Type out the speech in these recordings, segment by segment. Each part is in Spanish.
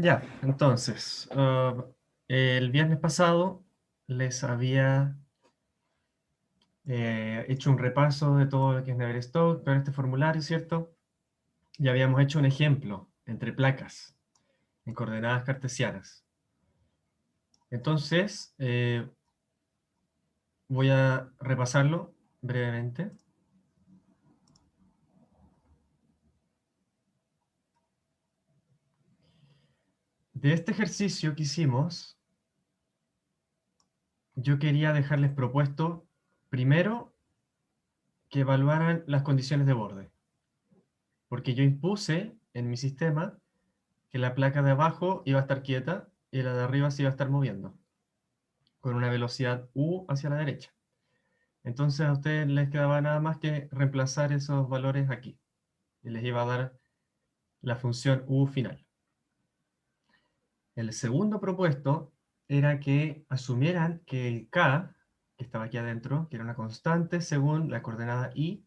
Ya, entonces, el viernes pasado les había hecho un repaso de todo lo que es Neverstock con este formulario, ¿cierto? Ya habíamos hecho un ejemplo entre placas en coordenadas cartesianas. Entonces, voy a repasarlo brevemente. De este ejercicio que hicimos, yo quería dejarles propuesto, primero, que evaluaran las condiciones de borde, porque yo impuse en mi sistema que la placa de abajo iba a estar quieta y la de arriba se iba a estar moviendo, con una velocidad u hacia la derecha. Entonces a ustedes les quedaba nada más que reemplazar esos valores aquí, y les iba a dar la función u final. El segundo propuesto era que asumieran que el k, que estaba aquí adentro, que era una constante según la coordenada i,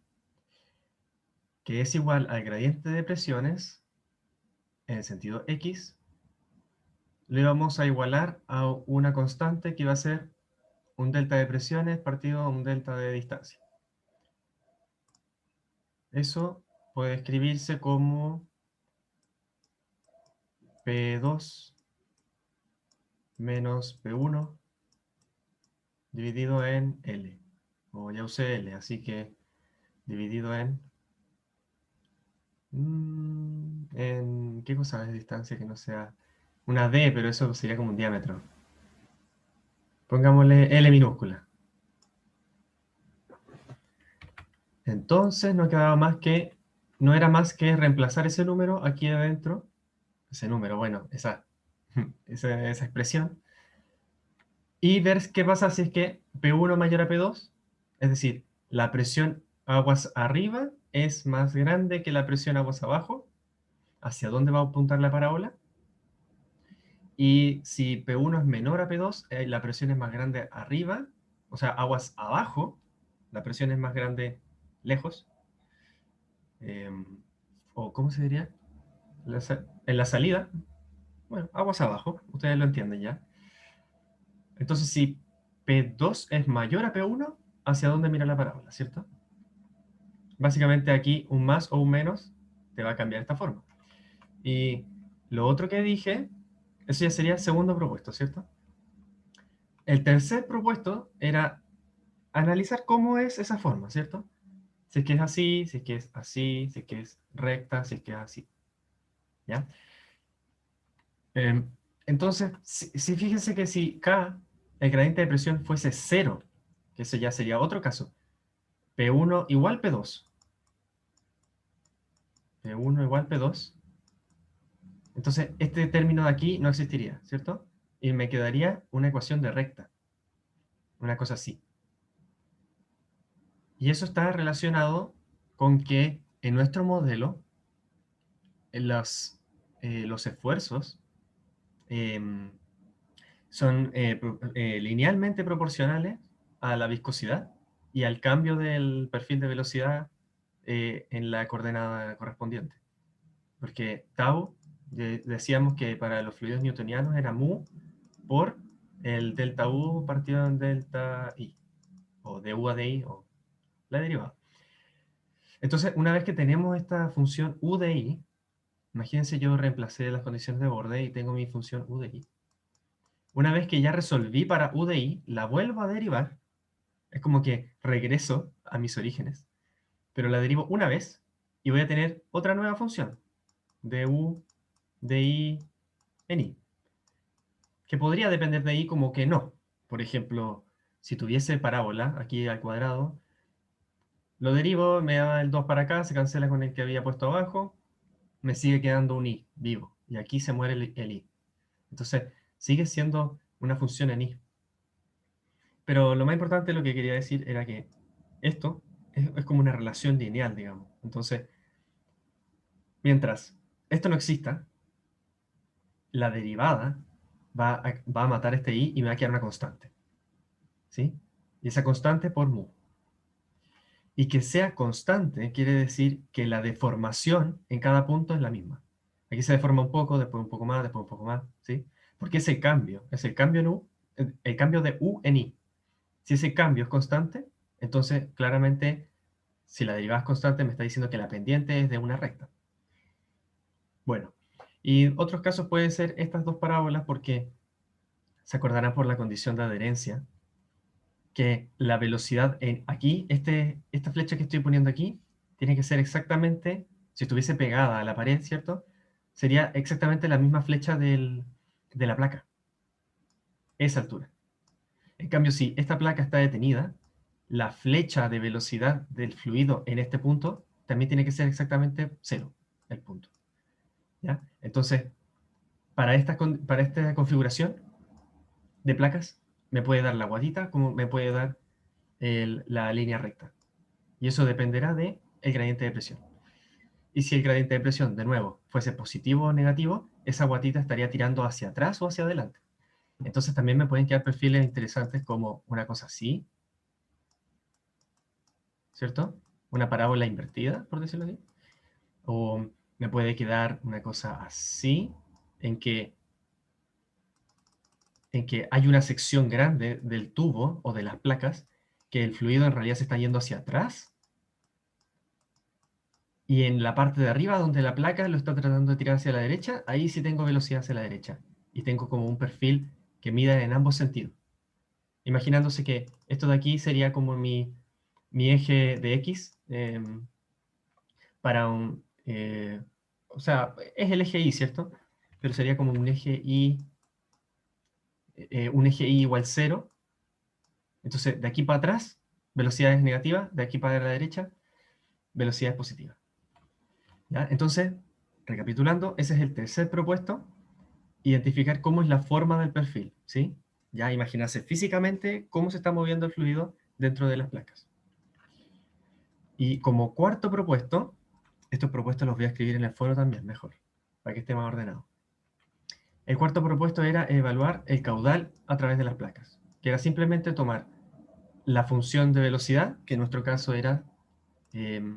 que es igual al gradiente de presiones en el sentido x, lo íbamos a igualar a una constante que iba a ser un delta de presiones partido a un delta de distancia. Eso puede escribirse como P2 menos P1 dividido en L. O ya usé L, así que dividido ¿qué cosa es distancia que no sea una D, pero eso sería como un diámetro? Pongámosle L minúscula. Entonces no quedaba más que, no era más que reemplazar ese número aquí adentro, ese número, bueno, esa expresión, y ver qué pasa si es que P1 mayor a P2, es decir, la presión aguas arriba es más grande que la presión aguas abajo, hacia dónde va a apuntar la parábola, y si P1 es menor a P2, la presión es más grande arriba, o sea, aguas abajo, la presión es más grande lejos, eh, o ¿cómo se diría? En la salida, bueno, aguas abajo, ustedes lo entienden ya. Entonces, si P2 es mayor a P1, ¿hacia dónde mira la parábola, cierto? Básicamente aquí un más o un menos te va a cambiar esta forma. Y lo otro que dije, eso ya sería el segundo propuesto, ¿cierto? El tercer propuesto era analizar cómo es esa forma, ¿cierto? Si es que es así, si es que es así, si es que es recta, si es que es así, ¿ya? Eh, entonces, si fíjense que si K, el gradiente de presión fuese cero, que eso ya sería otro caso, P1 igual P2, P1 igual P2, entonces este término de aquí no existiría, ¿cierto? Y me quedaría una ecuación de recta, una cosa así. Y eso está relacionado con que en nuestro modelo, en los esfuerzos em, son linealmente proporcionales a la viscosidad y al cambio del perfil de velocidad en la coordenada correspondiente. Porque tau, decíamos que para los fluidos newtonianos era mu por el delta U partido en delta I, o de U a de I, o la derivada. Entonces, una vez que tenemos esta función U de I, imagínense yo reemplacé las condiciones de borde y tengo mi función U de I. Una vez que ya resolví para U de I, la vuelvo a derivar, es como que regreso a mis orígenes, pero la derivo una vez y voy a tener otra nueva función, de U de I en I, que podría depender de I como que no. Por ejemplo, si tuviese parábola aquí al cuadrado, lo derivo, me da el 2 para acá, se cancela con el que había puesto abajo, me sigue quedando un i vivo, y aquí se muere el i. Entonces, sigue siendo una función en i. Pero lo más importante, lo que quería decir era que esto es como una relación lineal, digamos. Entonces, mientras esto no exista, la derivada va a matar este i y me va a quedar una constante. ¿Sí? Y esa constante por mu. Y que sea constante quiere decir que la deformación en cada punto es la misma. Aquí se deforma un poco, después un poco más, después un poco más, ¿sí? Porque ese cambio, es el cambio en U, el cambio de U en I. Si ese cambio es constante, entonces claramente, si la derivada es constante, me está diciendo que la pendiente es de una recta. Bueno, y otros casos pueden ser estas dos parábolas porque se acordarán por la condición de adherencia, que la velocidad aquí, esta flecha que estoy poniendo aquí, tiene que ser exactamente, si estuviese pegada a la pared, ¿cierto? Sería exactamente la misma flecha de la placa, esa altura. En cambio, si esta placa está detenida, la flecha de velocidad del fluido en este punto también tiene que ser exactamente cero, el punto. ¿Ya? Entonces, para esta configuración de placas, me puede dar la guatita como me puede dar la línea recta. Y eso dependerá del gradiente de presión. Y si el gradiente de presión, de nuevo, fuese positivo o negativo, esa guatita estaría tirando hacia atrás o hacia adelante. Entonces también me pueden quedar perfiles interesantes como una cosa así, ¿cierto? Una parábola invertida, por decirlo así. O me puede quedar una cosa así, en que, en que hay una sección grande del tubo o de las placas que el fluido en realidad se está yendo hacia atrás. Y en la parte de arriba, donde la placa lo está tratando de tirar hacia la derecha, ahí sí tengo velocidad hacia la derecha. Y tengo como un perfil que mida en ambos sentidos. Imaginándose que esto de aquí sería como mi eje de X para un... o sea, es el eje Y, ¿cierto? Pero sería como un eje Y igual 0. Entonces, de aquí para atrás, velocidad es negativa, de aquí para la derecha, velocidad es positiva. ¿Ya? Entonces, recapitulando, ese es el tercer propuesto, identificar cómo es la forma del perfil, ¿sí? Ya imaginarse físicamente cómo se está moviendo el fluido dentro de las placas. Y como cuarto propuesto, estos propuestos los voy a escribir en el foro también, mejor, para que esté más ordenado. El cuarto propuesto era evaluar el caudal a través de las placas, que era simplemente tomar la función de velocidad, que en nuestro caso era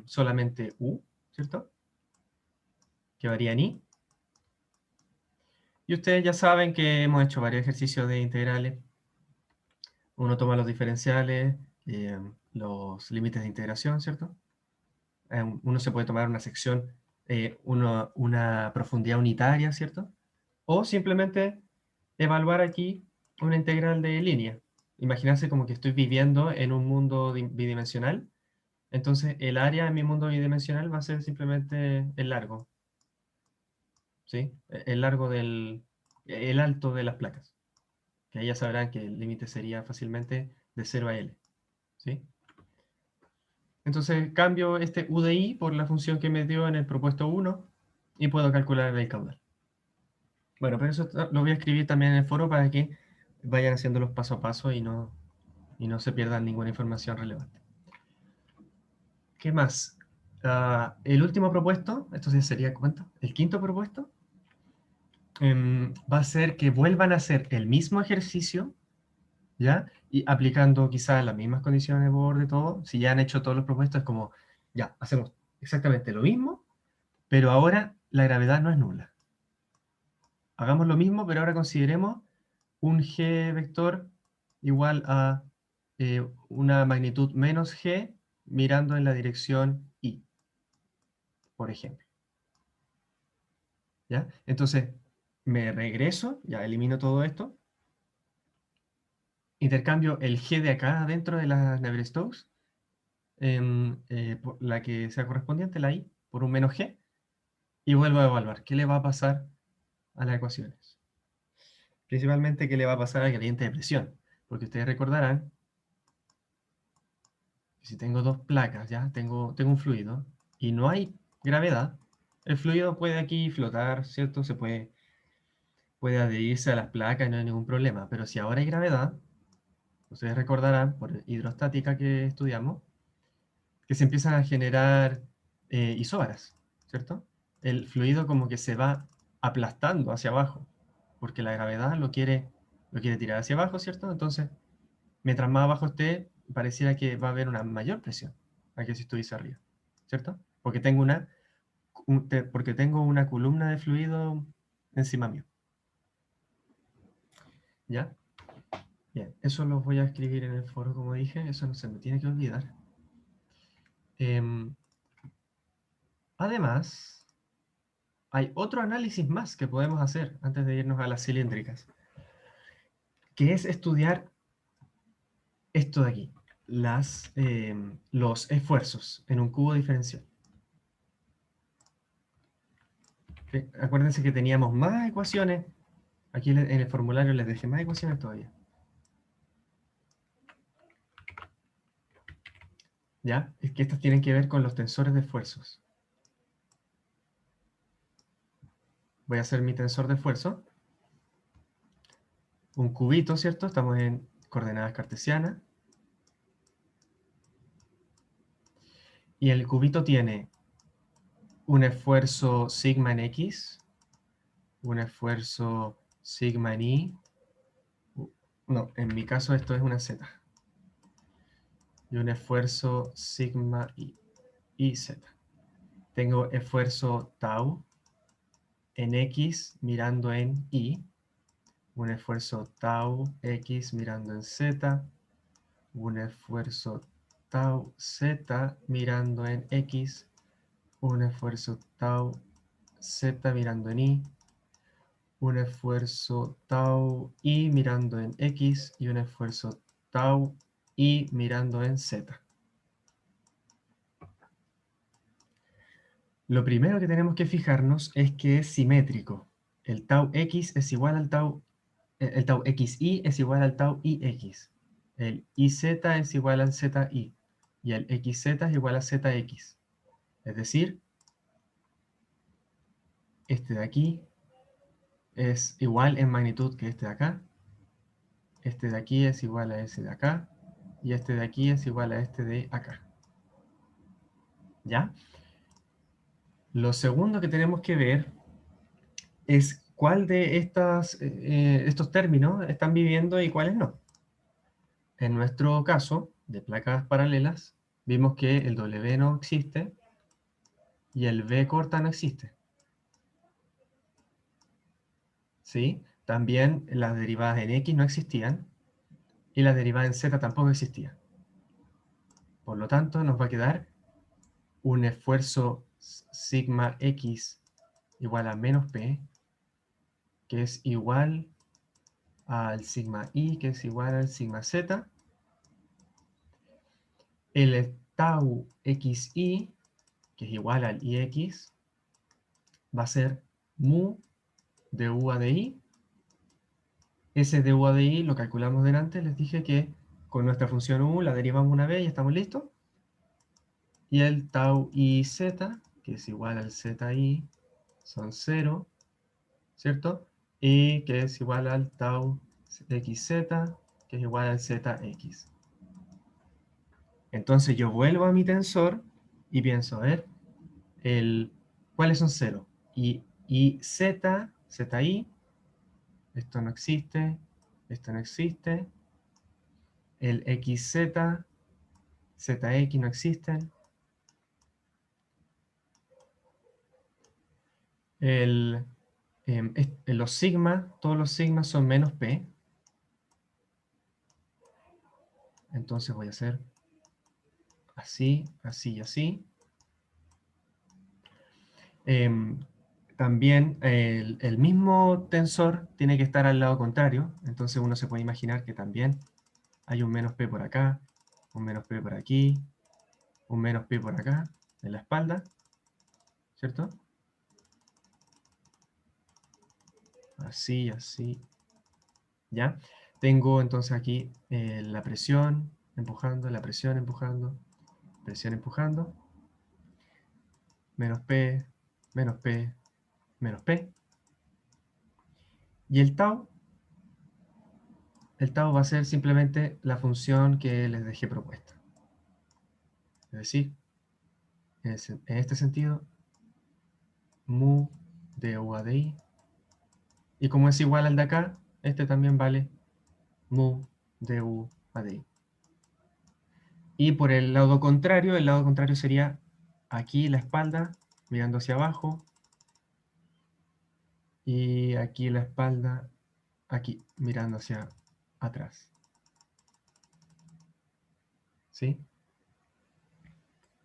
solamente U, ¿cierto? Que varía en I. Y ustedes ya saben que hemos hecho varios ejercicios de integrales. Uno toma los diferenciales, los límites de integración, ¿cierto? Uno se puede tomar una sección, una profundidad unitaria, ¿cierto? O simplemente evaluar aquí una integral de línea. Imaginarse como que estoy viviendo en un mundo bidimensional. Entonces, el área en mi mundo bidimensional va a ser simplemente el largo, ¿sí? El largo el alto de las placas. Que ahí ya sabrán que el límite sería fácilmente de 0 a L, ¿sí? Entonces, cambio este U de I por la función que me dio en el propuesto 1 y puedo calcular el caudal. Bueno, pero eso lo voy a escribir también en el foro para que vayan haciéndolos paso a paso y no se pierdan ninguna información relevante. ¿Qué más? El último propuesto, esto sí sería, ¿cuánto? El quinto propuesto, va a ser que vuelvan a hacer el mismo ejercicio, ¿ya? Y aplicando quizás las mismas condiciones de borde, todo. Si ya han hecho todos los propuestos, es como, ya, hacemos exactamente lo mismo, pero ahora la gravedad no es nula. Hagamos lo mismo, pero ahora consideremos un g vector igual a una magnitud menos g mirando en la dirección y, por ejemplo. ¿Ya? Entonces, me regreso, ya elimino todo esto, intercambio el g de acá dentro de las Navier-Stokes, por la que sea correspondiente, la i, por un menos g, y vuelvo a evaluar qué le va a pasar a las ecuaciones. Principalmente qué le va a pasar al gradiente de presión, porque ustedes recordarán que si tengo dos placas, ya tengo un fluido, y no hay gravedad, el fluido puede aquí flotar, ¿cierto? Puede adherirse a las placas y no hay ningún problema, pero si ahora hay gravedad, ustedes recordarán por hidrostática que estudiamos, que se empiezan a generar isóbaras, ¿cierto? El fluido como que se va aplastando hacia abajo, porque la gravedad lo quiere tirar hacia abajo, ¿cierto? Entonces, mientras más abajo esté, pareciera que va a haber una mayor presión a que si estuviese arriba, ¿cierto? Porque tengo porque tengo una columna de fluido encima mío. ¿Ya? Bien, eso lo voy a escribir en el foro, como dije, eso no se me tiene que olvidar. Además, hay otro análisis más que podemos hacer antes de irnos a las cilíndricas, que es estudiar esto de aquí, los esfuerzos en un cubo diferencial. Acuérdense que teníamos más ecuaciones, aquí en el formulario les dejé más ecuaciones todavía. ¿Ya? Es que estas tienen que ver con los tensores de esfuerzos. Voy a hacer mi tensor de esfuerzo. Un cubito, ¿cierto? Estamos en coordenadas cartesianas. Y el cubito tiene un esfuerzo sigma en X, un esfuerzo sigma en Y. No, en mi caso esto es una Z. Y un esfuerzo sigma y Z. Tengo esfuerzo tau en X mirando en Y. Un esfuerzo tau X mirando en Z. Un esfuerzo tau Z mirando en X. Un esfuerzo tau Z mirando en Y. Un esfuerzo tau y mirando en X y un esfuerzo tau y mirando en Z. Lo primero que tenemos que fijarnos es que es simétrico. El tau X es igual al tau, el tau XY es igual al tau IX. El IZ es igual al ZI. Y el XZ es igual a ZX. Es decir, este de aquí es igual en magnitud que este de acá. Este de aquí es igual a ese de acá. Y este de aquí es igual a este de acá. ¿Ya? Lo segundo que tenemos que ver es cuál de estos términos están viviendo y cuáles no. En nuestro caso, de placas paralelas, vimos que el W no existe y el V corta no existe. ¿Sí? También las derivadas en X no existían y las derivadas en Z tampoco existían. Por lo tanto, nos va a quedar un esfuerzo sigma X igual a menos P, que es igual al sigma I, que es igual al sigma Z. El tau xi, que es igual al ix, va a ser mu de u a de i. Ese de u a de i lo calculamos delante, les dije que con nuestra función u la derivamos una vez y estamos listos. Y el tau iz, que es igual al zi, son 0, ¿cierto? Y que es igual al tau xz, que es igual al zx. Entonces yo vuelvo a mi tensor y pienso, a ver, ¿cuáles son 0? Y z, zi, esto no existe, esto no existe. El xz, zx no existen. Los sigma, todos los sigmas son menos p. Entonces voy a hacer así, así y así. También el mismo tensor tiene que estar al lado contrario. Entonces uno se puede imaginar que también hay un menos p por acá, un menos p por aquí, un menos p por acá, en la espalda, ¿cierto? Así, así, ¿ya? Tengo entonces aquí la presión empujando, la presión empujando, presión empujando, menos p, menos p, menos p. Y el tau va a ser simplemente la función que les dejé propuesta. Es decir, en este sentido, mu de u a de i. Y como es igual al de acá, este también vale mu de u a de i. Y por el lado contrario sería aquí la espalda mirando hacia abajo. Y aquí la espalda, aquí, mirando hacia atrás. ¿Sí?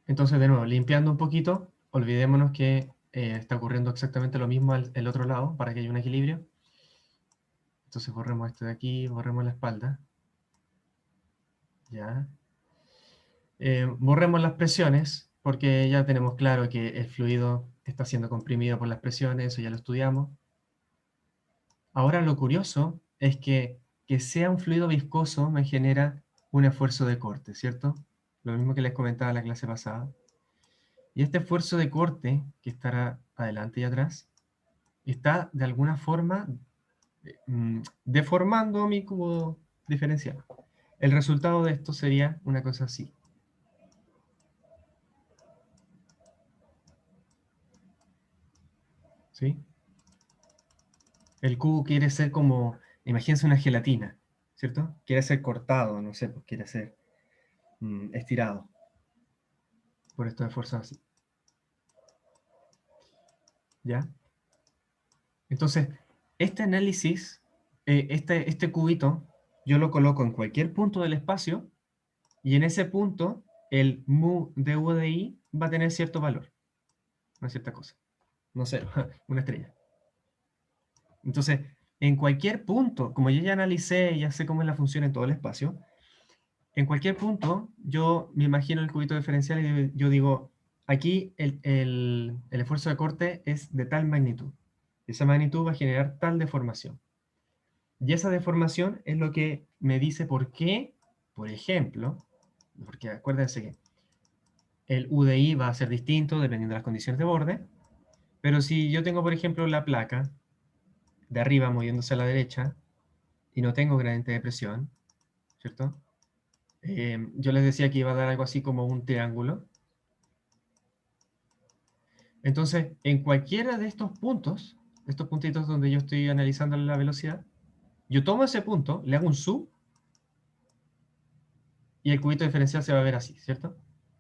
Entonces, de nuevo, limpiando un poquito, olvidémonos que está ocurriendo exactamente lo mismo al otro lado, para que haya un equilibrio. Entonces borremos este de aquí, borremos la espalda. Ya. Borremos las presiones, porque ya tenemos claro que el fluido está siendo comprimido por las presiones, eso ya lo estudiamos. Ahora lo curioso es que sea un fluido viscoso me genera un esfuerzo de corte, ¿cierto? Lo mismo que les comentaba en la clase pasada. Y este esfuerzo de corte, que estará adelante y atrás, está de alguna forma deformando mi cubo diferencial. El resultado de esto sería una cosa así. ¿Sí? El cubo quiere ser como, imagínense una gelatina, ¿cierto? Quiere ser cortado, no sé, pues quiere ser estirado por estos esfuerzos así. ¿Ya? Entonces, este análisis, este cubito, yo lo coloco en cualquier punto del espacio y en ese punto el mu de u de i va a tener cierto valor, una cierta cosa. No sé, una estrella. Entonces, en cualquier punto, como yo ya analicé, ya sé cómo es la función en todo el espacio, en cualquier punto yo me imagino el cubito diferencial y yo digo, aquí el esfuerzo de corte es de tal magnitud. Esa magnitud va a generar tal deformación. Y esa deformación es lo que me dice por qué, por ejemplo, porque acuérdense que el UDI va a ser distinto dependiendo de las condiciones de borde, pero si yo tengo, por ejemplo, la placa de arriba moviéndose a la derecha y no tengo gradiente de presión, ¿cierto? Yo les decía que iba a dar algo así como un triángulo. Entonces, en cualquiera de estos puntitos donde yo estoy analizando la velocidad, yo tomo ese punto, le hago un zoom y el cubito diferencial se va a ver así, ¿cierto?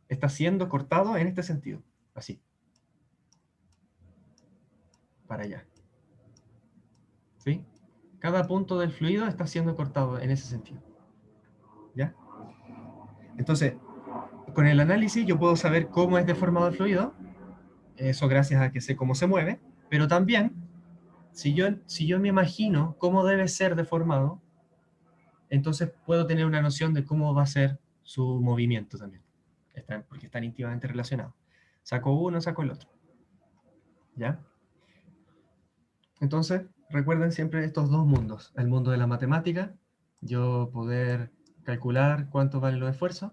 Está siendo cortado en este sentido, así, para allá, ¿sí? Cada punto del fluido está siendo cortado en ese sentido, ¿ya? Entonces, con el análisis yo puedo saber cómo es deformado el fluido, eso gracias a que sé cómo se mueve, pero también, si yo me imagino cómo debe ser deformado, entonces puedo tener una noción de cómo va a ser su movimiento también, porque están íntimamente relacionados. Saco uno, saco el otro, ¿ya? Entonces, recuerden siempre estos dos mundos, el mundo de la matemática, yo poder calcular cuánto valen los esfuerzos,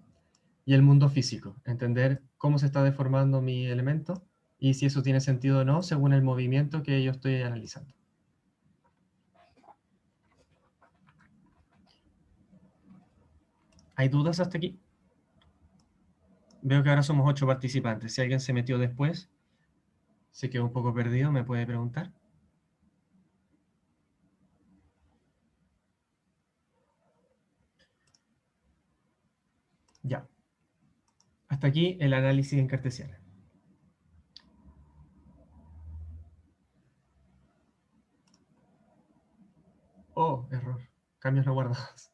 y el mundo físico, entender cómo se está deformando mi elemento y si eso tiene sentido o no según el movimiento que yo estoy analizando. ¿Hay dudas hasta aquí? Veo que ahora somos 8 participantes. Si alguien se metió después, se quedó un poco perdido, me puede preguntar. Ya. Hasta aquí el análisis en cartesiana. Oh, error. Cambios no guardados.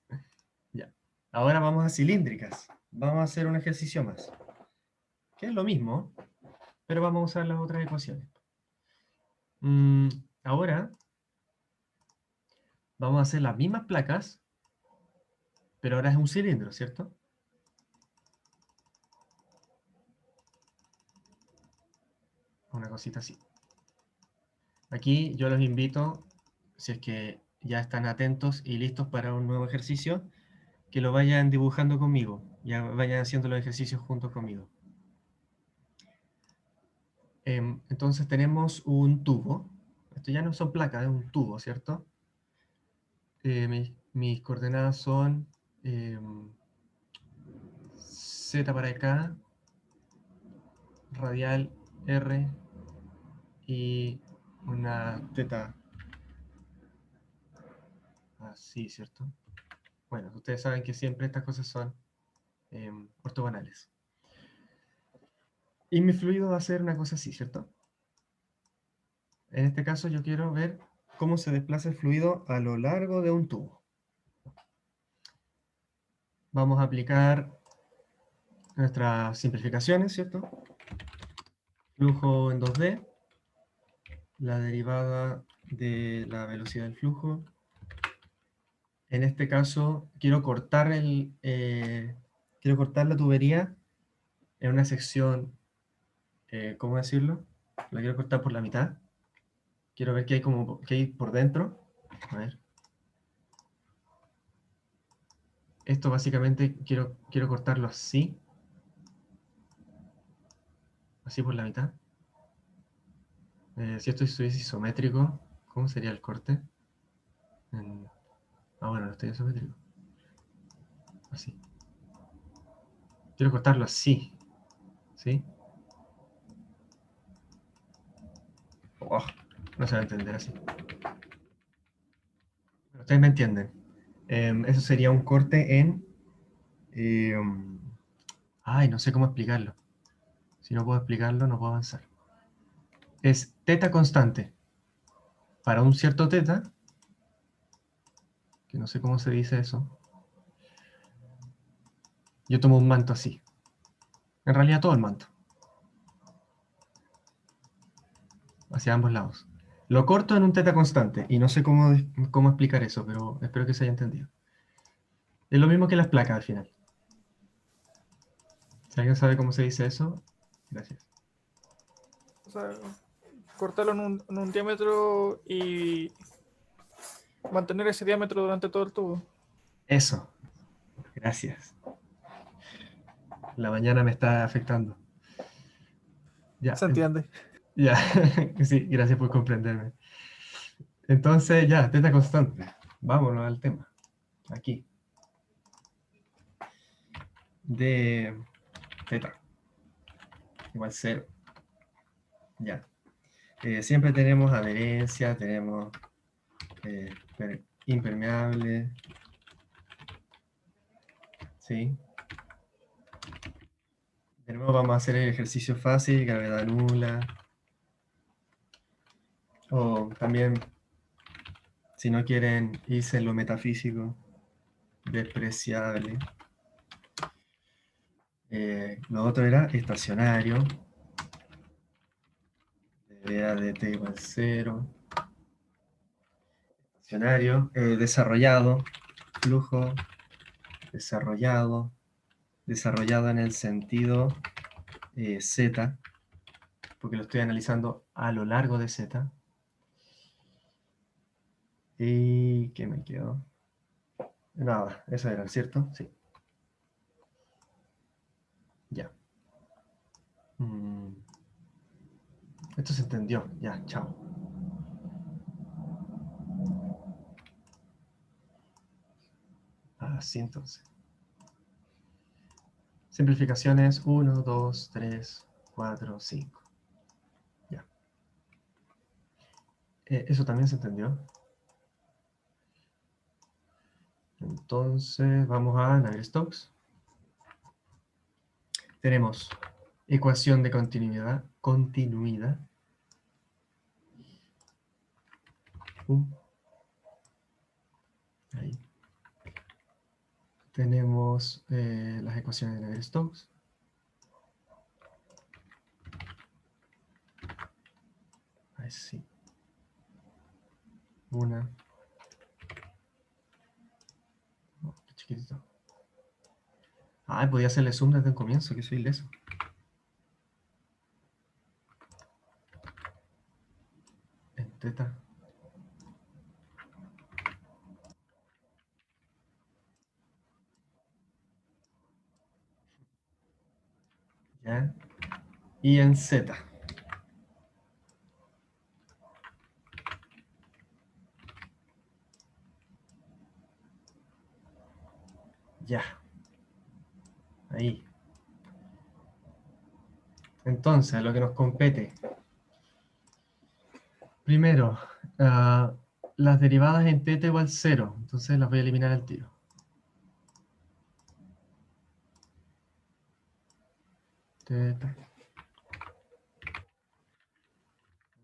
Ya. Ahora vamos a cilíndricas. Vamos a hacer un ejercicio más. Que es lo mismo, pero vamos a usar las otras ecuaciones. Ahora vamos a hacer las mismas placas, pero ahora es un cilindro, ¿cierto? Una cosita así. Aquí yo los invito, si es que ya están atentos y listos para un nuevo ejercicio, que lo vayan dibujando conmigo, ya vayan haciendo los ejercicios juntos conmigo. Entonces tenemos un tubo, esto ya no son placas, es un tubo, ¿cierto? Mis coordenadas son Z para acá, radial R y una teta así, ¿cierto? Bueno, ustedes saben que siempre estas cosas son ortogonales. Y mi fluido va a ser una cosa así, ¿cierto? En este caso yo quiero ver cómo se desplaza el fluido a lo largo de un tubo. Vamos a aplicar nuestras simplificaciones, ¿cierto? Flujo en 2D, la derivada de la velocidad del flujo. En este caso quiero cortar la tubería en una sección, ¿cómo decirlo? La quiero cortar por la mitad. Quiero ver qué hay por dentro. A ver. Esto básicamente quiero cortarlo así. Así por la mitad. Si esto estuviese isométrico, ¿cómo sería el corte? Bueno, no estoy isométrico. Así. Quiero cortarlo así. ¿Sí? Oh, no se va a entender así. Ustedes me entienden. Eso sería un corte en... ay, no sé cómo explicarlo. Si no puedo explicarlo, no puedo avanzar. Es teta constante. Para un cierto teta, que no sé cómo se dice eso, yo tomo un manto así. En realidad todo el manto. Hacia ambos lados. Lo corto en un teta constante. Y no sé cómo explicar eso, pero espero que se haya entendido. Es lo mismo que las placas al final. Si alguien sabe cómo se dice eso, gracias. O sea, cortarlo en un diámetro y mantener ese diámetro durante todo el tubo. Eso, gracias. La mañana me está afectando. Ya, ¿Se entiende? ya, sí, gracias por comprenderme. Entonces, ya, teta constante. Vámonos al tema. Aquí. De teta. Igual 0. Ya. Siempre tenemos adherencia, tenemos impermeable. ¿Sí? De nuevo vamos a hacer el ejercicio fácil, gravedad nula. O también, si no quieren irse en lo metafísico, despreciable. Lo otro era estacionario. Era de t igual 0. Estacionario. Desarrollado. Flujo. Desarrollado. Desarrollado en el sentido z, porque lo estoy analizando a lo largo de z. ¿Y qué me quedó? Nada, eso era, ¿cierto? Sí. Ya. Esto se entendió. Ya, chao. Así entonces. Simplificaciones 1, 2, 3, 4, 5. Ya. Eso también se entendió. Entonces, vamos a Navier-Stokes. Tenemos ecuación de continuidad. Ahí. Tenemos las ecuaciones de Navier-Stokes. Ahí sí. Una. Oh, qué chiquitito. Podía hacerle zoom desde el comienzo, que soy leso. En teta. Ya. Y en z. Ya. Ahí. Entonces, lo que nos compete. Primero, las derivadas en teta igual 0. Entonces las voy a eliminar al tiro. Teta.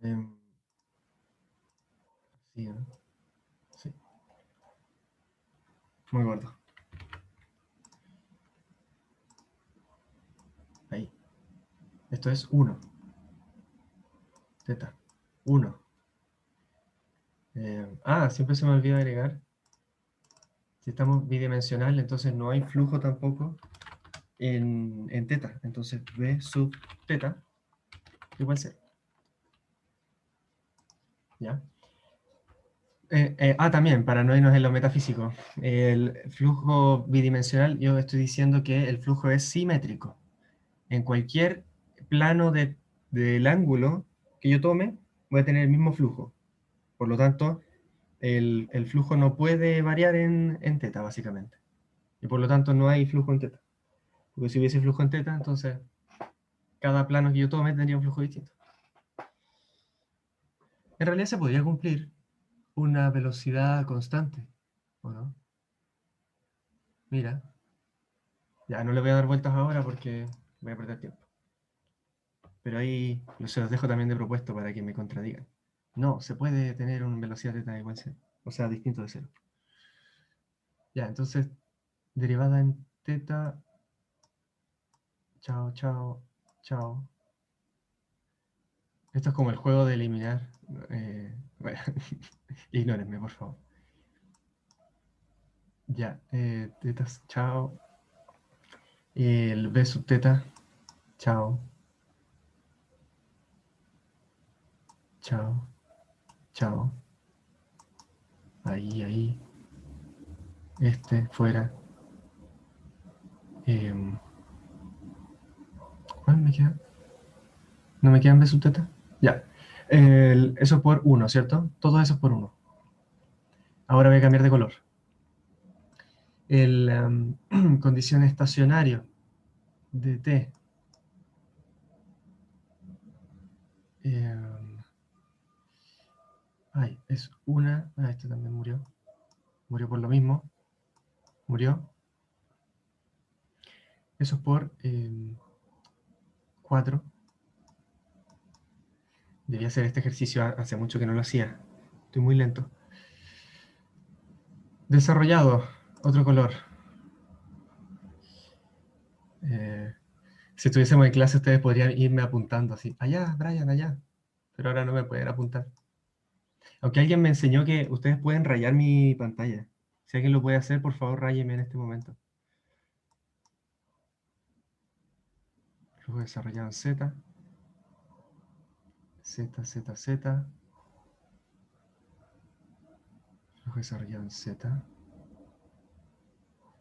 Em, sí, ¿no? Sí, muy gordo. Ahí. Esto es 1. Teta. 1. Siempre se me olvida agregar. Si estamos bidimensional, entonces no hay flujo tampoco en teta. Entonces B sub teta igual 0. ¿Ya? También, para no irnos en lo metafísico. El flujo bidimensional, yo estoy diciendo que el flujo es simétrico. En cualquier plano del ángulo que yo tome, voy a tener el mismo flujo. Por lo tanto, el flujo no puede variar en teta, básicamente. Y por lo tanto, no hay flujo en teta. Porque si hubiese flujo en teta, entonces cada plano que yo tome tendría un flujo distinto. En realidad se podría cumplir una velocidad constante, ¿o no? Mira, ya no le voy a dar vueltas ahora porque voy a perder tiempo. Pero ahí se los dejo también de propuesto para que me contradigan. No, se puede tener una velocidad teta igual cero, o sea, distinto de cero. Ya, entonces, derivada en teta, chao, chao, chao. Esto es como el juego de eliminar. Bueno, ignórenme, por favor. Ya, tetas, chao. El B sub teta, chao, chao, chao. Ahí, ahí. Este, fuera. Em, ¿Cuál me queda? ¿No me quedan B sub teta? Ya. Eso por 1, ¿cierto? Todo eso es por 1. Ahora voy a cambiar de color. Condición estacionario de T. Es una. Este también murió. Murió por lo mismo. Murió. Eso es por 4. Debía hacer este ejercicio hace mucho que no lo hacía. Estoy muy lento. Desarrollado. Otro color. Si estuviésemos en clase, ustedes podrían irme apuntando así. Allá, Brian, allá. Pero ahora no me pueden apuntar. Aunque alguien me enseñó que ustedes pueden rayar mi pantalla. Si alguien lo puede hacer, por favor, ráyeme en este momento. Flujo desarrollado en Z. Z, Z, Z. Flujo desarrollado en Z.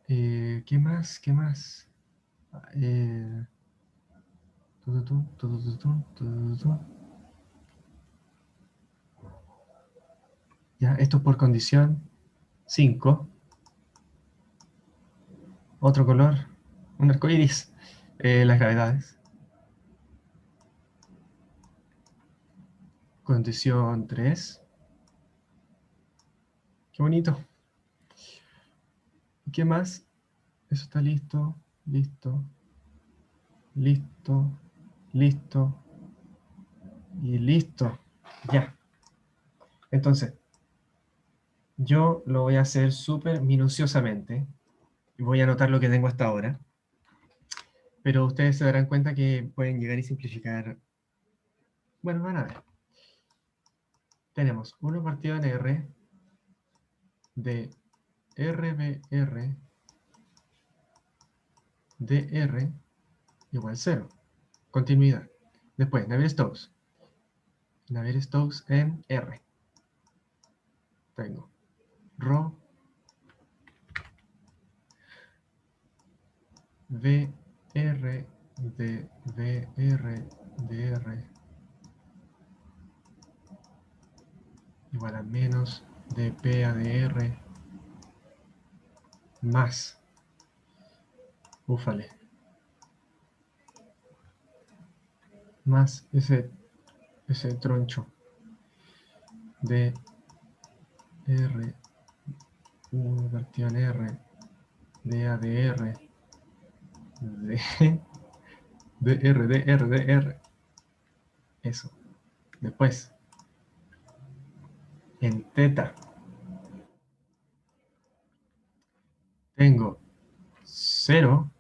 ¿Qué más? ¿Qué más? Eh, tu, tu, tu, tu, tu, tu, tu, tu. Ya, esto es por condición 5. Otro color. Un arco iris. Las gravedades. Condición 3. Qué bonito. ¿Y qué más? Eso está listo, listo, listo, listo y listo. Ya. Entonces, yo lo voy a hacer súper minuciosamente y voy a anotar lo que tengo hasta ahora. Pero ustedes se darán cuenta que pueden llegar y simplificar. Bueno, van a ver. Tenemos 1 partido en R de RBR de R igual 0. Continuidad. Después, Navier-Stokes. Navier-Stokes en R. Tengo Rho VR de VR de R igual a menos de PA de R más, ufale, más ese troncho de R, U partido en R, de A de R, de R, de R, de R. Eso. Después, en teta, tengo 0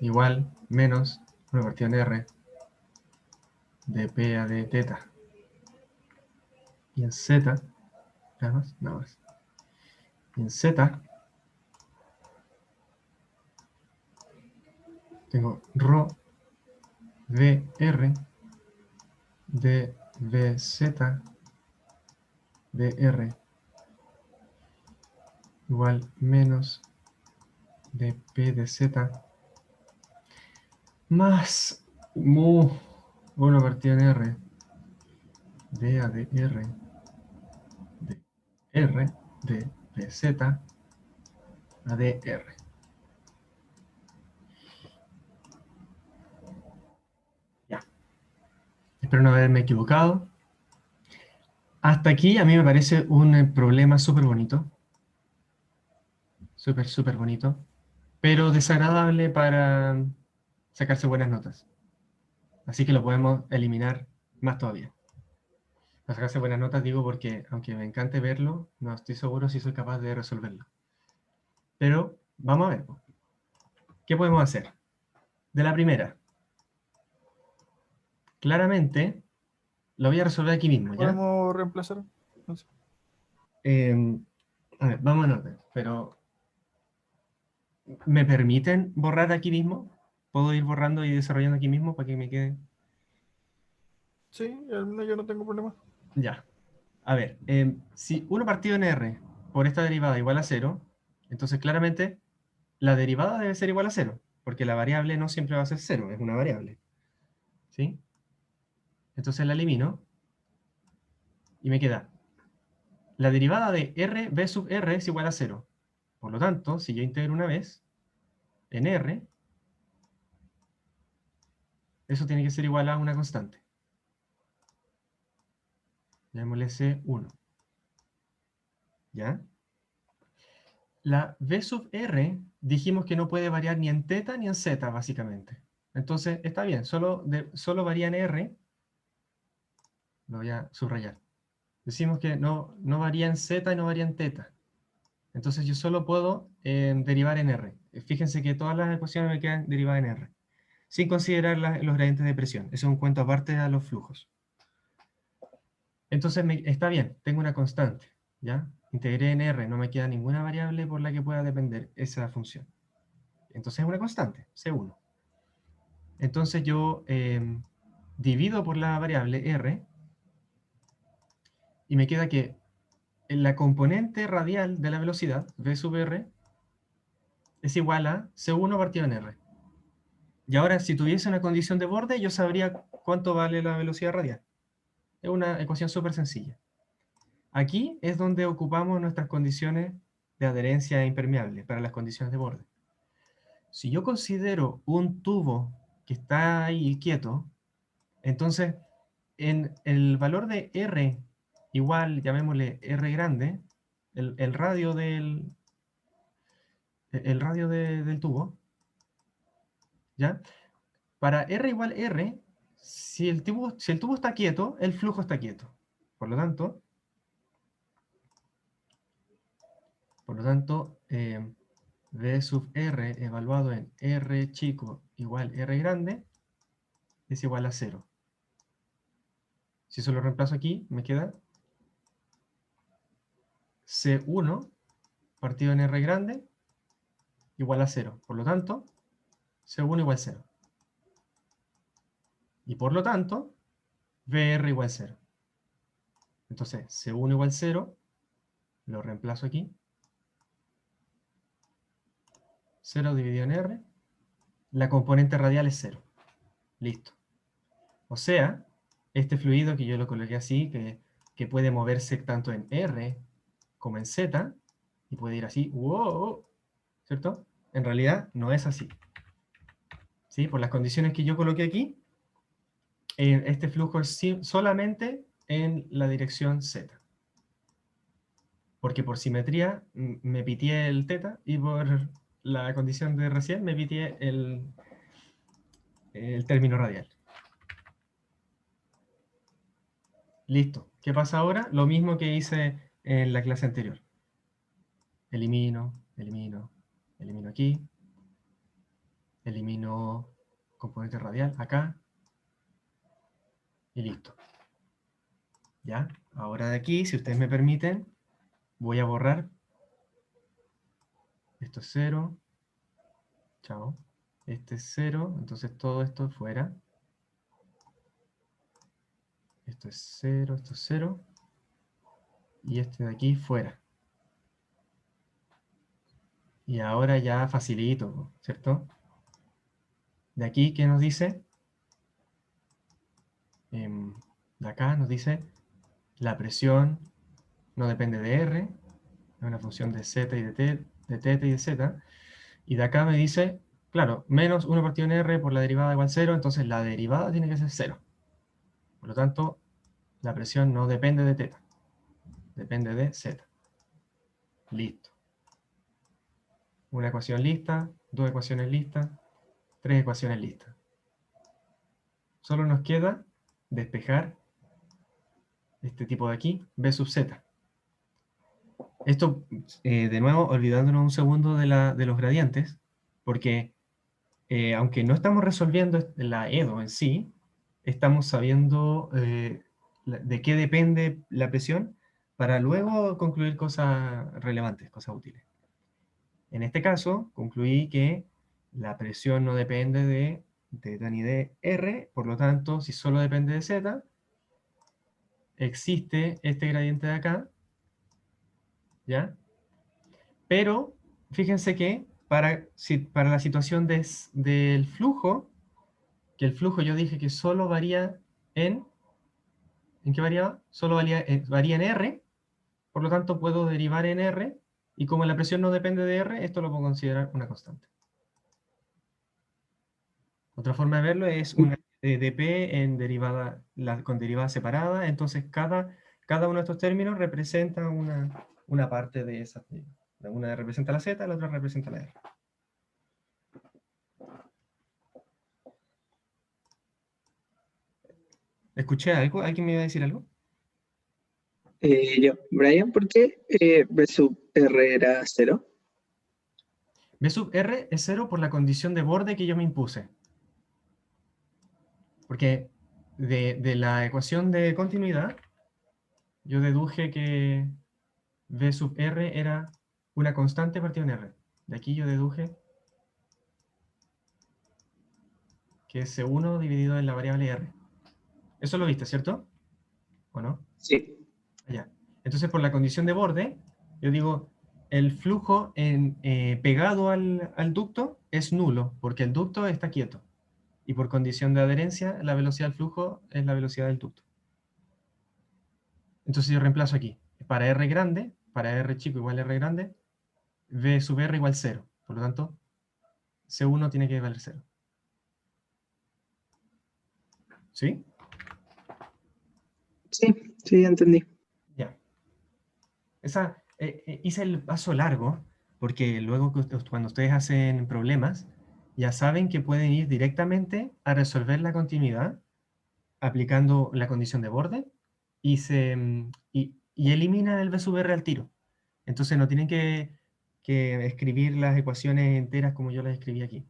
igual menos 1 partido en R de P a de teta. Y en Z, nada más, nada más. Y en Z, tengo rho VR de VZ de R igual menos de P de Z más mu 1 partido en R de A de R de R de VZ a de R. Ya. Espero no haberme equivocado. Hasta aquí a mí me parece un problema súper bonito. Súper bonito. Pero desagradable para sacarse buenas notas. Así que lo podemos eliminar más todavía. Para sacarse buenas notas digo porque, aunque me encante verlo, no estoy seguro si soy capaz de resolverlo. Pero vamos a ver. ¿Qué podemos hacer? De la primera. Claramente, lo voy a resolver aquí mismo, ¿ya? Podemos reemplazar. No sé. A ver, vamos en orden. Pero, ¿me permiten borrar aquí mismo? ¿Puedo ir borrando y desarrollando aquí mismo para que me quede? Sí, al menos yo no tengo problema. Ya. A ver, si 1 partido en R por esta derivada igual a 0, entonces claramente la derivada debe ser igual a 0, porque la variable no siempre va a ser 0, es una variable. ¿Sí? Entonces la elimino y me queda la derivada de R b sub R es igual a 0. Por lo tanto, si yo integro una vez en R, eso tiene que ser igual a una constante. Llamémosle C1. ¿Ya? La v sub R dijimos que no puede variar ni en teta ni en zeta, básicamente. Entonces, está bien, solo varía en R. Lo voy a subrayar. Decimos que no varía en zeta y no varía en teta. Entonces yo solo puedo derivar en R. Fíjense que todas las ecuaciones me quedan derivadas en R, sin considerar los gradientes de presión. Eso es un cuento aparte a los flujos. Entonces está bien, tengo una constante, ¿ya? Integré en R, no me queda ninguna variable por la que pueda depender esa función. Entonces es una constante, C1. Entonces yo divido por la variable R y me queda que la componente radial de la velocidad, V sub R, es igual a C1 partido en R. Y ahora, si tuviese una condición de borde, yo sabría cuánto vale la velocidad radial. Es una ecuación súper sencilla. Aquí es donde ocupamos nuestras condiciones de adherencia impermeable para las condiciones de borde. Si yo considero un tubo que está ahí quieto, entonces en el valor de R igual, llamémosle R grande, el radio del del tubo, ¿ya? Para R igual R, si el tubo está quieto, el flujo está quieto. Por lo tanto, V sub R evaluado en R chico igual R grande es igual a 0. Si eso lo reemplazo aquí, me queda C1 partido en R grande igual a 0. Por lo tanto, C1 igual 0. Y por lo tanto, VR igual 0. Entonces, C1 igual 0, lo reemplazo aquí. 0 dividido en R, la componente radial es 0. Listo. O sea, este fluido que yo lo coloqué así, que puede moverse tanto en R como en Z, y puede ir así, wow, ¿cierto? En realidad no es así. ¿Sí? Por las condiciones que yo coloqué aquí, este flujo es solamente en la dirección Z. Porque por simetría me pitié el teta y por la condición de recién me pitié el término radial. Listo. ¿Qué pasa ahora? Lo mismo que hice en la clase anterior. Elimino, elimino, elimino aquí. Elimino componente radial acá. Y listo. ¿Ya? Ahora de aquí, si ustedes me permiten, voy a borrar. Esto es 0. Chao. Este es 0, entonces todo esto fuera. Esto es 0, esto es 0. Y este de aquí fuera. Y ahora ya facilito, ¿cierto? De aquí, ¿qué nos dice? De acá nos dice la presión no depende de R, es una función de z y de θ y de z. Y de acá me dice, claro, menos 1 partido en R por la derivada igual 0, entonces la derivada tiene que ser 0. Por lo tanto, la presión no depende de θ, depende de z. Listo. Una ecuación lista, dos ecuaciones listas, tres ecuaciones listas. Solo nos queda despejar este tipo de aquí, b sub z. Esto, de nuevo, olvidándonos un segundo de los gradientes, porque aunque no estamos resolviendo la EDO en sí, estamos sabiendo de qué depende la presión para luego concluir cosas relevantes, cosas útiles. En este caso, concluí que la presión no depende de θ ni de R, por lo tanto, si solo depende de Z, existe este gradiente de acá, ¿ya? Pero, fíjense que para la situación del flujo, que el flujo yo dije que solo varía ¿en qué variaba? Solo varía en R, por lo tanto puedo derivar en R, y como la presión no depende de R, esto lo puedo considerar una constante. Otra forma de verlo es una dp con derivada separada, entonces cada uno de estos términos representa una parte de esa. Una representa la z, la otra representa la r. ¿Escuché algo? ¿Alguien me iba a decir algo? Yo, Brian, ¿por qué B sub R era 0? B sub r es 0 por la condición de borde que yo me impuse. Porque de la ecuación de continuidad, yo deduje que B sub r era una constante partida en R. De aquí yo deduje que es C1 dividido en la variable R. Eso lo viste, ¿cierto? ¿O no? Sí. Ya. Entonces, por la condición de borde, yo digo, el flujo pegado al ducto es nulo, porque el ducto está quieto. Y por condición de adherencia, la velocidad del flujo es la velocidad del ducto. Entonces yo reemplazo aquí. Para R grande, para R chico igual a R grande, V sub R igual 0. Por lo tanto, C1 tiene que valer 0. ¿Sí? Sí, sí, entendí. Ya. Hice el paso largo, porque luego cuando ustedes hacen problemas, ya saben que pueden ir directamente a resolver la continuidad aplicando la condición de borde y eliminan el V sub R al tiro. Entonces no tienen que escribir las ecuaciones enteras como yo las escribí aquí.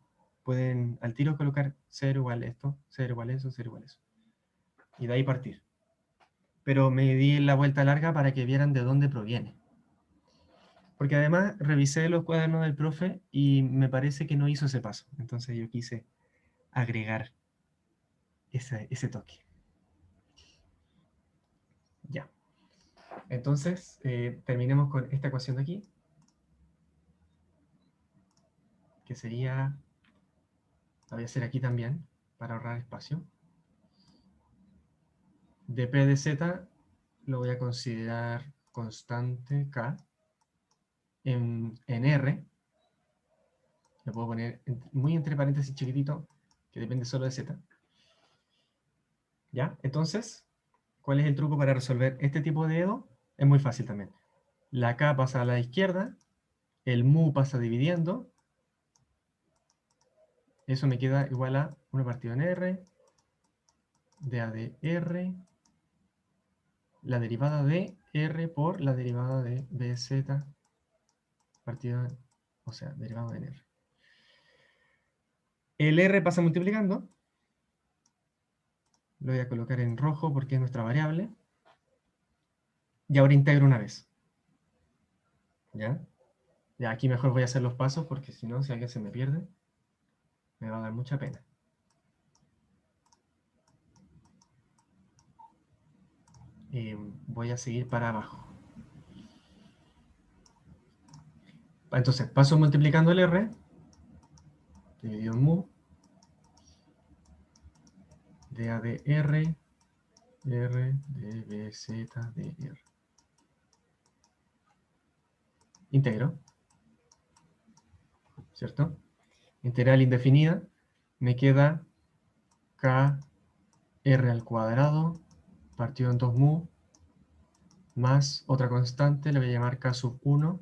Pueden al tiro colocar 0 igual esto, 0 igual eso, 0 igual eso. Y de ahí partir. Pero me di la vuelta larga para que vieran de dónde proviene. Porque además revisé los cuadernos del profe y me parece que no hizo ese paso. Entonces yo quise agregar ese toque. Ya. Entonces, terminemos con esta ecuación de aquí. Que sería, la voy a hacer aquí también, para ahorrar espacio. dp de z lo voy a considerar constante k en R. Lo puedo poner muy entre paréntesis chiquitito, que depende solo de z. ¿Ya? Entonces, ¿cuál es el truco para resolver este tipo de EDO? Es muy fácil también. La k pasa a la izquierda, el mu pasa dividiendo, eso me queda igual a 1 partido en R, dA de R, la derivada de R por la derivada de BZ partido, o sea, derivado de R. El R pasa multiplicando. Lo voy a colocar en rojo porque es nuestra variable. Y ahora integro una vez. ¿Ya? Ya aquí mejor voy a hacer los pasos porque si no, si alguien se me pierde, me va a dar mucha pena. Voy a seguir para abajo. Entonces, paso multiplicando el R, dividido en mu, de A de R, R, de B, Z, de R. Integro, ¿cierto? Integral indefinida, me queda K R al cuadrado, partido en 2 mu, más otra constante, le voy a llamar K sub 1,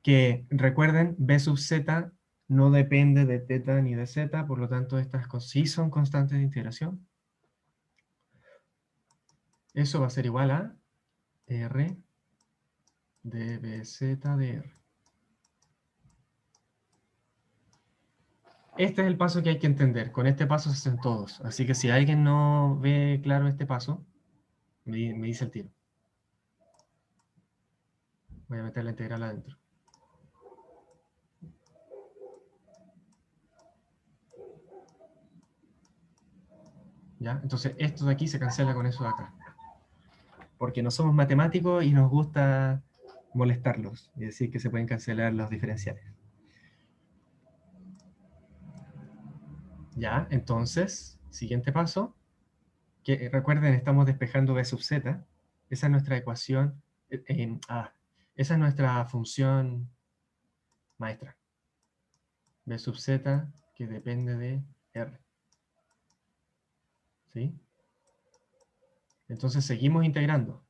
que recuerden, B sub Z no depende de teta ni de z, por lo tanto estas sí son constantes de integración. Eso va a ser igual a R de BZ de R. Este es el paso que hay que entender. Con este paso se hacen todos. Así que si alguien no ve claro este paso, me dice el tiro. Voy a meter la integral adentro. ¿Ya? Entonces esto de aquí se cancela con eso de acá. Porque no somos matemáticos y nos gusta molestarlos y decir que se pueden cancelar los diferenciales. Ya, entonces, siguiente paso, que recuerden, estamos despejando b sub z, esa es nuestra ecuación, esa es nuestra función maestra, b sub z que depende de r. ¿Sí? Entonces seguimos integrando.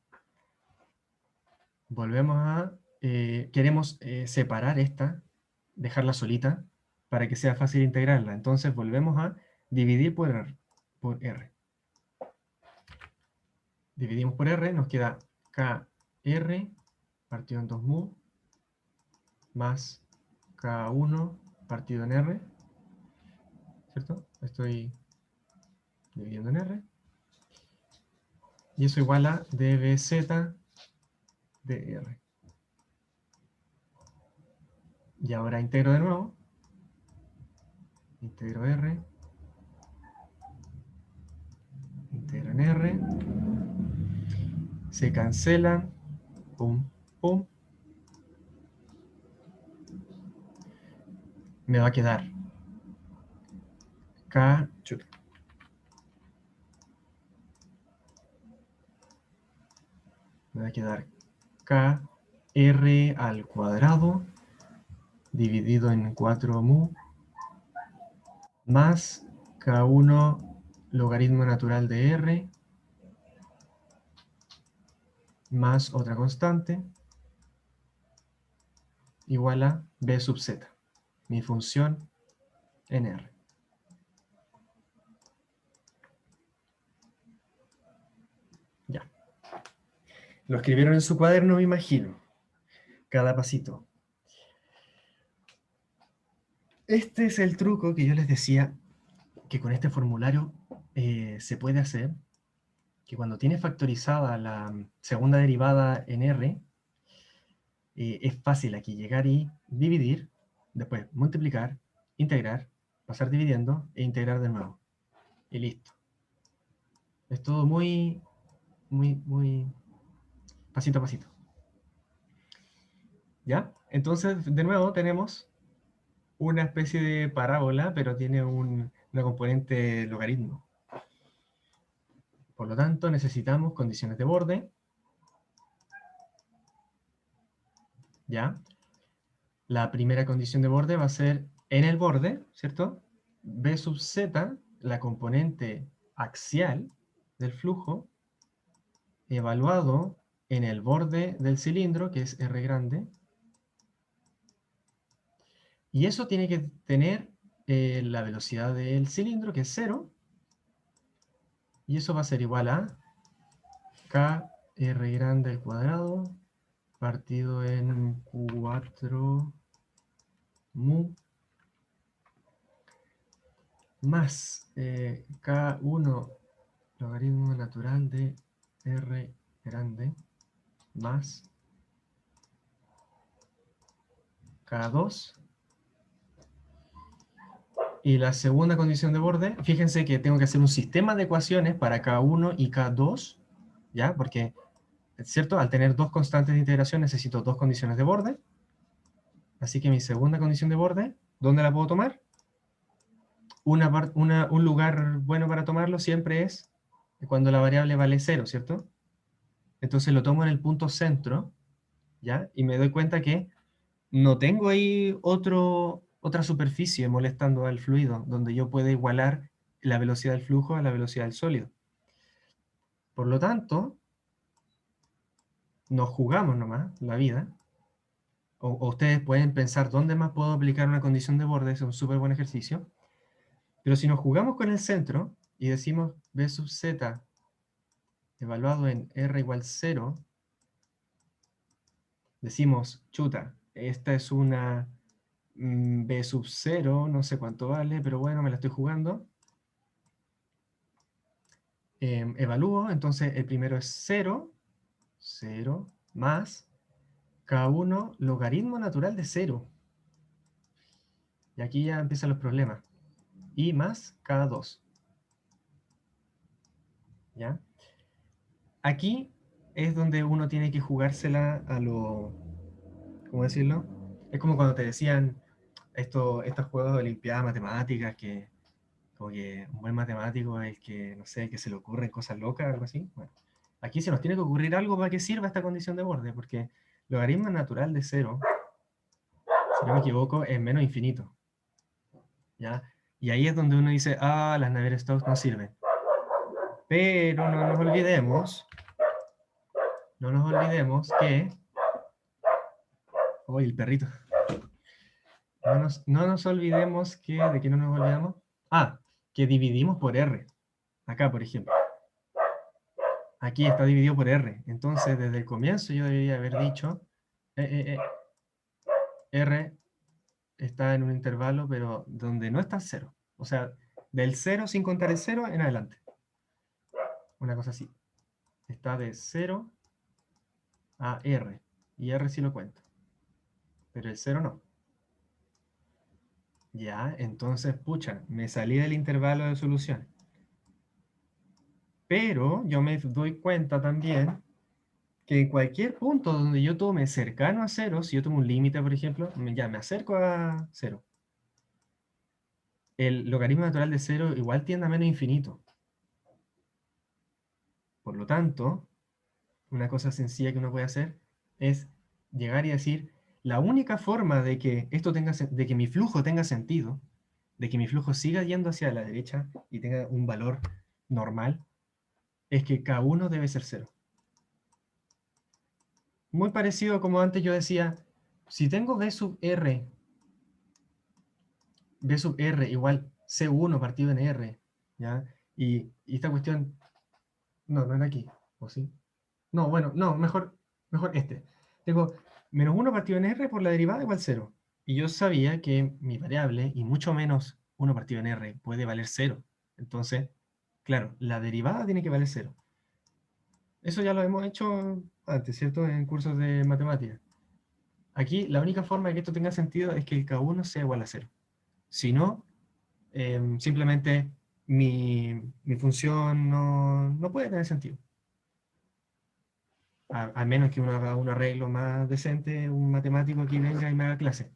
Volvemos a, queremos separar esta, dejarla solita, para que sea fácil integrarla. Entonces volvemos a dividir por R. Dividimos por R, nos queda KR partido en 2 mu, más K1 partido en R, ¿cierto? Estoy dividiendo en R. Y eso igual a dBz de R. Y ahora integro de nuevo. Integro R. Integro en R. Se cancelan. Pum, pum. Me va a quedar K. Me va a quedar KR al cuadrado dividido en 4 mu más K1 logaritmo natural de R más otra constante igual a B sub Z, mi función en R. Ya. Lo escribieron en su cuaderno, me imagino. Cada pasito. Este es el truco que yo les decía que con este formulario se puede hacer, que cuando tienes factorizada la segunda derivada en R, es fácil aquí llegar y dividir, después multiplicar, integrar, pasar dividiendo e integrar de nuevo. Y listo. Es todo muy pasito a pasito. ¿Ya? Entonces, de nuevo, tenemos una especie de parábola, pero tiene una componente logaritmo. Por lo tanto, necesitamos condiciones de borde. ¿Ya? La primera condición de borde va a ser en el borde, ¿cierto? B sub z, la componente axial del flujo, evaluado en el borde del cilindro, que es R grande. Y eso tiene que tener la velocidad del cilindro, que es 0. Y eso va a ser igual a K R grande al cuadrado partido en 4 mu más K1 logaritmo natural de R grande más K2. Y la segunda condición de borde, fíjense que tengo que hacer un sistema de ecuaciones para K1 y K2, ¿ya? Porque, ¿cierto? Al tener dos constantes de integración necesito dos condiciones de borde. Así que mi segunda condición de borde, ¿dónde la puedo tomar? Un lugar bueno para tomarlo siempre es cuando la variable vale 0, ¿cierto? Entonces lo tomo en el punto centro, ¿ya? Y me doy cuenta que no tengo ahí otra superficie molestando al fluido, donde yo pueda igualar la velocidad del flujo a la velocidad del sólido. Por lo tanto, nos jugamos nomás la vida, o ustedes pueden pensar dónde más puedo aplicar una condición de borde, es un súper buen ejercicio, pero si nos jugamos con el centro y decimos b sub z evaluado en r igual 0, decimos, chuta, esta es una b sub 0, no sé cuánto vale, pero bueno, me la estoy jugando. Evalúo, entonces el primero es 0, 0, más K1 logaritmo natural de 0. Y aquí ya empiezan los problemas. Y más K2. ¿Ya? Aquí es donde uno tiene que jugársela a lo... ¿Cómo decirlo? Es como cuando te decían estos juegos de olimpiadas matemáticas que como que un buen matemático es el que, no sé, que se le ocurren cosas locas, algo así. Bueno, aquí se nos tiene que ocurrir algo para que sirva esta condición de borde, porque logaritmo natural de 0, si no me equivoco, es menos infinito. ¿Ya? Y ahí es donde uno dice, ah, las Navier-Stokes no sirven. Pero no nos olvidemos que... ¡Uy, el perrito! No nos olvidemos que... ¿De qué no nos olvidamos? Ah, que dividimos por R. Acá, por ejemplo. Aquí está dividido por R. Entonces, desde el comienzo yo debería haber dicho... R está en un intervalo, pero donde no está el 0. O sea, del 0 sin contar el 0 en adelante. Una cosa así. Está de 0 a R. Y R sí lo cuento. Pero el 0 no. Ya, entonces, pucha, me salí del intervalo de solución. Pero yo me doy cuenta también que en cualquier punto donde yo tome cercano a 0, si yo tomo un límite, por ejemplo, ya me acerco a 0. El logaritmo natural de 0 igual tiende a menos infinito. Por lo tanto, una cosa sencilla que uno puede hacer es llegar y decir, la única forma de que de que mi flujo tenga sentido, de que mi flujo siga yendo hacia la derecha y tenga un valor normal, es que K1 debe ser 0. Muy parecido a como antes yo decía, si tengo B sub R igual C1 partido en R, ¿ya? Y esta cuestión, no era aquí, ¿o sí? No, bueno, no, mejor este. Tengo menos 1 partido en R por la derivada igual 0. Y yo sabía que mi variable, y mucho menos 1 partido en R, puede valer 0. Entonces, claro, la derivada tiene que valer 0. Eso ya lo hemos hecho antes, ¿cierto? En cursos de matemáticas. Aquí la única forma de que esto tenga sentido es que el K1 sea igual a 0. Si no, simplemente mi función no puede tener sentido. A menos que uno haga un arreglo más decente, un matemático aquí venga y me haga clase.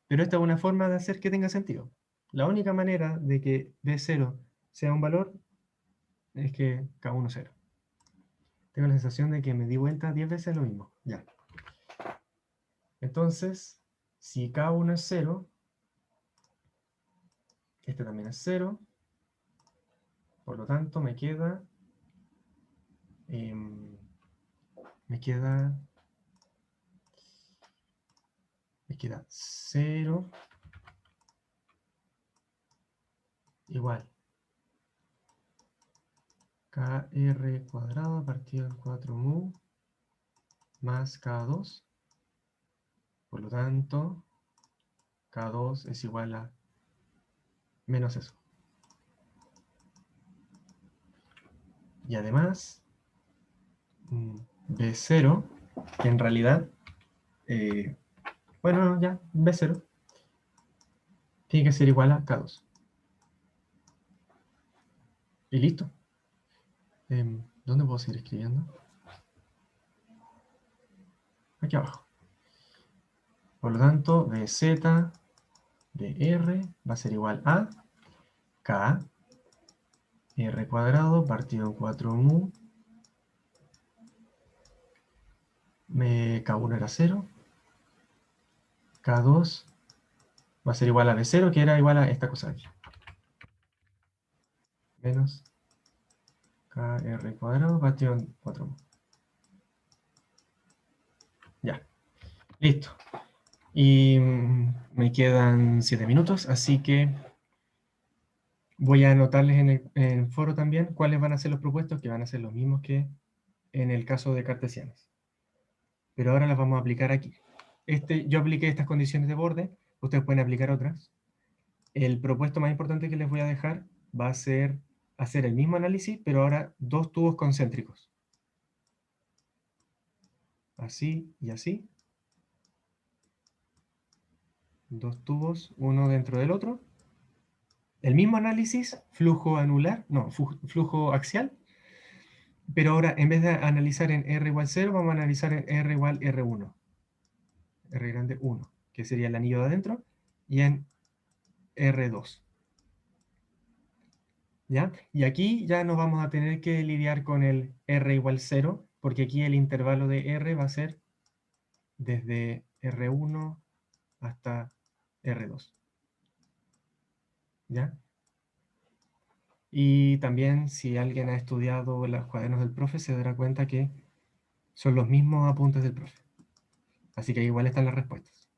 Pero esta es una forma de hacer que tenga sentido. La única manera de que B0 sea un valor es que K1 es 0. Tengo la sensación de que me di vuelta 10 veces lo mismo. Ya. Entonces, si K1 es 0, este también es 0. Por lo tanto, me queda... me queda 0 igual KR cuadrado partido en 4 mu más K2. Por lo tanto, K2 es igual a menos eso. Y además, B0, que en realidad, bueno, no, ya, B0, tiene que ser igual a K2. Y listo. ¿Dónde puedo seguir escribiendo? Aquí abajo. Por lo tanto, Bz de R va a ser igual a K R cuadrado partido en 4 mu. K1 era 0. K2 va a ser igual a B0, que era igual a esta cosa aquí. Menos KR cuadrado partido en 4 mu. Ya, listo. Y me quedan 7 minutos, así que voy a anotarles en el foro también cuáles van a ser los propuestos, que van a ser los mismos que en el caso de cartesianas. Pero ahora las vamos a aplicar aquí. Yo apliqué estas condiciones de borde, ustedes pueden aplicar otras. El propuesto más importante que les voy a dejar va a ser hacer el mismo análisis, pero ahora 2 tubos concéntricos. Así y así. 2 tubos, uno dentro del otro. El mismo análisis, flujo anular, no, flujo axial, pero ahora en vez de analizar en R igual 0, vamos a analizar en R igual R1. R grande 1, que sería el anillo de adentro, y en R2. ¿Ya? Y aquí ya nos vamos a tener que lidiar con el R igual 0, porque aquí el intervalo de R va a ser desde R1 hasta R2. ¿Ya? Y también si alguien ha estudiado los cuadernos del profe, se dará cuenta que son los mismos apuntes del profe. Así que igual están las respuestas.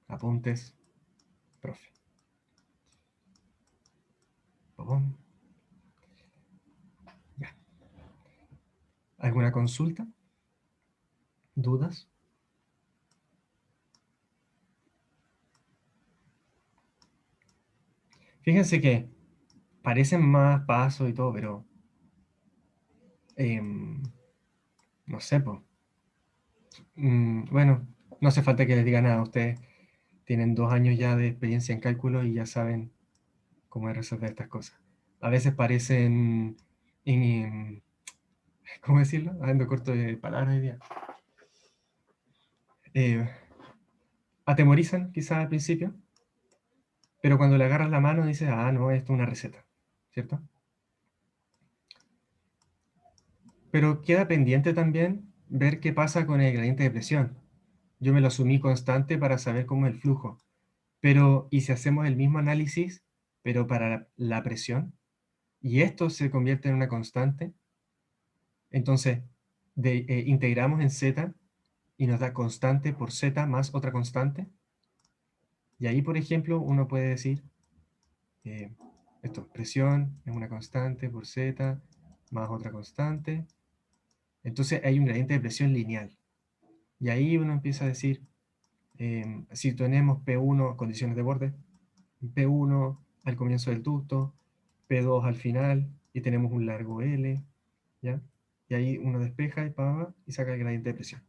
Apuntes, profe. Pum. Ya. ¿Alguna consulta? ¿Dudas? Fíjense que parecen más pasos y todo, pero no sé, pues. Bueno, no hace falta que les diga nada. Ustedes tienen 2 años ya de experiencia en cálculo y ya saben cómo es resolver estas cosas. A veces parecen, ¿cómo decirlo? Ando corto de palabras hoy día. Eh, Atemorizan quizás al principio, pero cuando le agarras la mano dices, ah, no, esto es una receta, ¿cierto? Pero queda pendiente también ver qué pasa con el gradiente de presión. Yo me lo asumí constante para saber cómo es el flujo. Pero, ¿y si hacemos el mismo análisis, pero para la presión? Y esto se convierte en una constante. Entonces, integramos en z y nos da constante por z más otra constante. Y ahí, por ejemplo, uno puede decir, presión es una constante por z más otra constante. Entonces hay un gradiente de presión lineal. Y ahí uno empieza a decir, si tenemos P1, condiciones de borde, P1 al comienzo del ducto, P2 al final, y tenemos un largo L, ¿ya? Y ahí uno despeja y saca el gradiente de presión.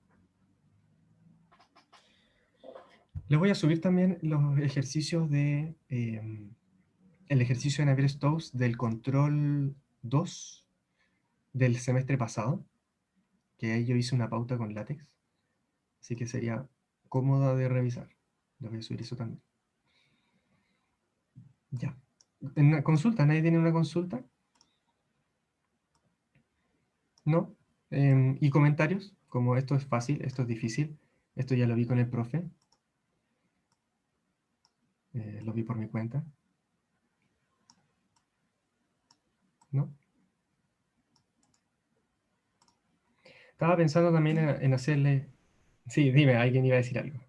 Les voy a subir también los ejercicios de, el ejercicio de Navier-Stokes del control 2 del semestre pasado, que ahí yo hice una pauta con látex, así que sería cómoda de revisar. Les voy a subir eso también. Ya. ¿En una consulta? ¿Nadie tiene una consulta? ¿No? ¿Y comentarios? Como esto es fácil, esto es difícil. Esto ya lo vi con el profe. Lo vi por mi cuenta. ¿No? Estaba pensando también en hacerle... Sí, dime, alguien iba a decir algo.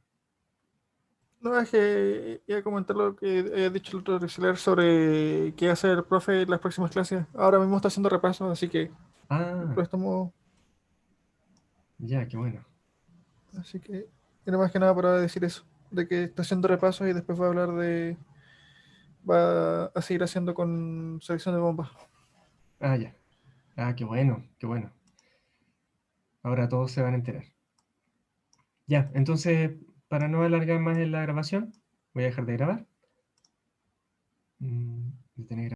No, es que iba a comentar lo que he dicho el otro auxiliar sobre qué hace el profe en las próximas clases. Ahora mismo está haciendo repasos, así que Ah, lo estamos. ya, qué bueno. Así que era más que nada para decir eso, de que está haciendo repasos y después va a hablar de. Va a seguir haciendo con selección de bombas. Ah, ya. Ah, qué bueno, qué bueno. Ahora todos se van a enterar. Ya, entonces, para no alargar más en la grabación, voy a dejar de grabar. Detener